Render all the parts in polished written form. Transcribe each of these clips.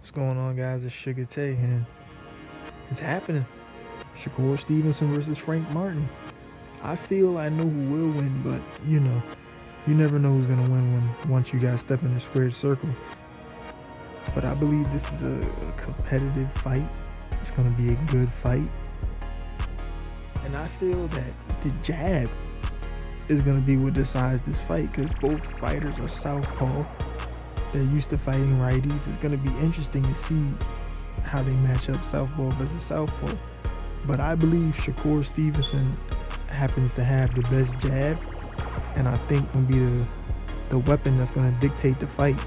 What's going on, guys? It's Sugar Tay, and it's happening. Shakur Stevenson versus Frank Martin. I feel I know who will win, but you never know who's gonna win once you guys step in the squared circle. But I believe this is a competitive fight. It's gonna be a good fight, and I feel that the jab is gonna be what decides this fight because both fighters are southpaw. They're used to fighting righties. It's going to be interesting to see how they match up southpaw versus southpaw. But I believe Shakur Stevenson happens to have the best jab, and I think will be the weapon that's going to dictate the fight.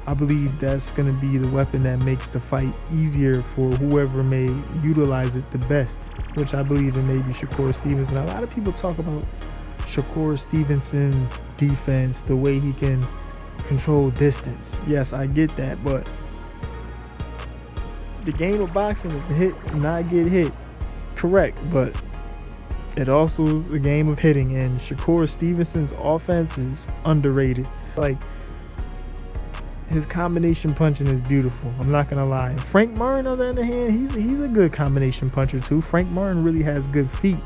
I believe that's going to be the weapon that makes the fight easier for whoever may utilize it the best, which I believe it may be Shakur Stevenson. A lot of people talk about Shakur Stevenson's defense, the way he can control distance. Yes, I get that, but the game of boxing is hit, not get hit. Correct, but it also is a game of hitting, and Shakur Stevenson's offense is underrated. Like, his combination punching is beautiful. I'm not gonna lie. Frank Martin, on the other hand, he's a good combination puncher too. Frank Martin really has good feet.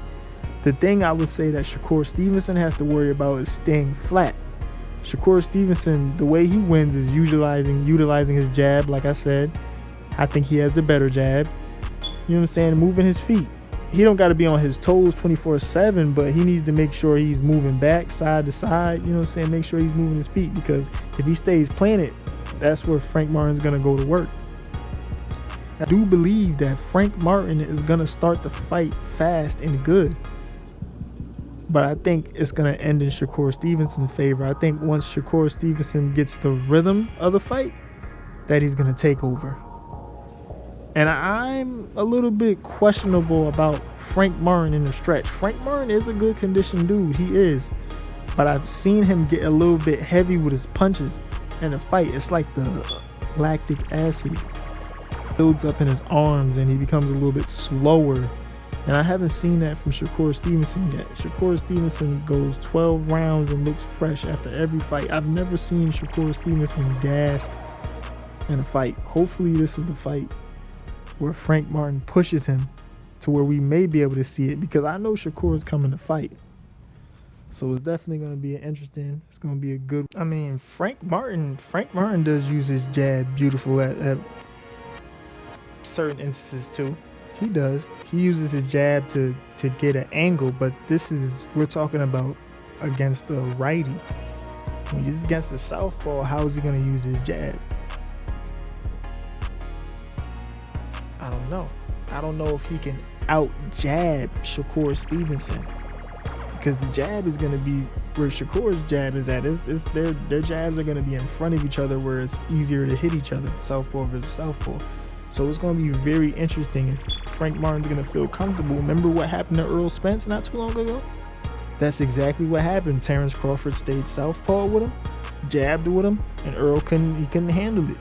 The thing I would say that Shakur Stevenson has to worry about is staying flat. Shakur Stevenson, the way he wins is utilizing his jab. Like I said, I think he has the better jab. You know what I'm saying? Moving his feet. He don't got to be on his toes 24/7, but he needs to make sure he's moving back, side to side. You know what I'm saying? Make sure he's moving his feet, because if he stays planted, that's where Frank Martin's going to go to work. I do believe that Frank Martin is going to start the fight fast and good, but I think it's going to end in Shakur Stevenson's favor. I think once Shakur Stevenson gets the rhythm of the fight, that he's going to take over. And I'm a little bit questionable about Frank Martin in the stretch. Frank Martin is a good conditioned dude. He is. But I've seen him get a little bit heavy with his punches in the fight. It's like the lactic acid builds up in his arms and he becomes a little bit slower. And I haven't seen that from Shakur Stevenson yet. Shakur Stevenson goes 12 rounds and looks fresh after every fight. I've never seen Shakur Stevenson gassed in a fight. Hopefully this is the fight where Frank Martin pushes him to where we may be able to see it, because I know Shakur is coming to fight. So it's definitely going to be it's going to be a good. I mean, Frank Martin does use his jab beautiful at certain instances too. He does. He uses his jab to get an angle, but we're talking about against a righty. When he's against the southpaw, how is he going to use his jab? I don't know. I don't know if he can out-jab Shakur Stevenson, because the jab is going to be where Shakur's jab is at. Their jabs are going to be in front of each other where it's easier to hit each other, southpaw versus southpaw. So it's going to be very interesting if Frank Martin's going to feel comfortable. Remember what happened to Earl Spence not too long ago? That's exactly what happened. Terrence Crawford stayed southpaw with him, jabbed with him, and Earl couldn't handle it.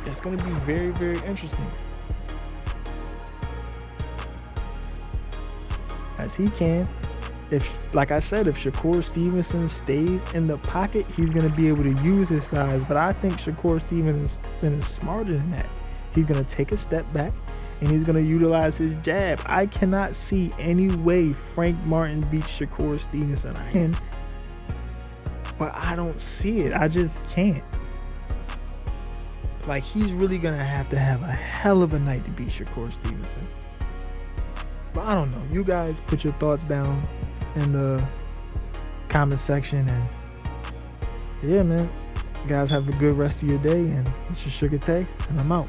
It's going to be very, very interesting. As he can. Like I said, if Shakur Stevenson stays in the pocket, he's going to be able to use his size. But I think Shakur Stevenson is smarter than that. He's going to take a step back and he's going to utilize his jab. I cannot see any way Frank Martin beats Shakur Stevenson. I can, but I don't see it. I just can't. Like, he's really going to have a hell of a night to beat Shakur Stevenson. But I don't know. You guys put your thoughts down in the comment section. And yeah, man. Guys, have a good rest of your day. And it's your Sugar Tay, and I'm out.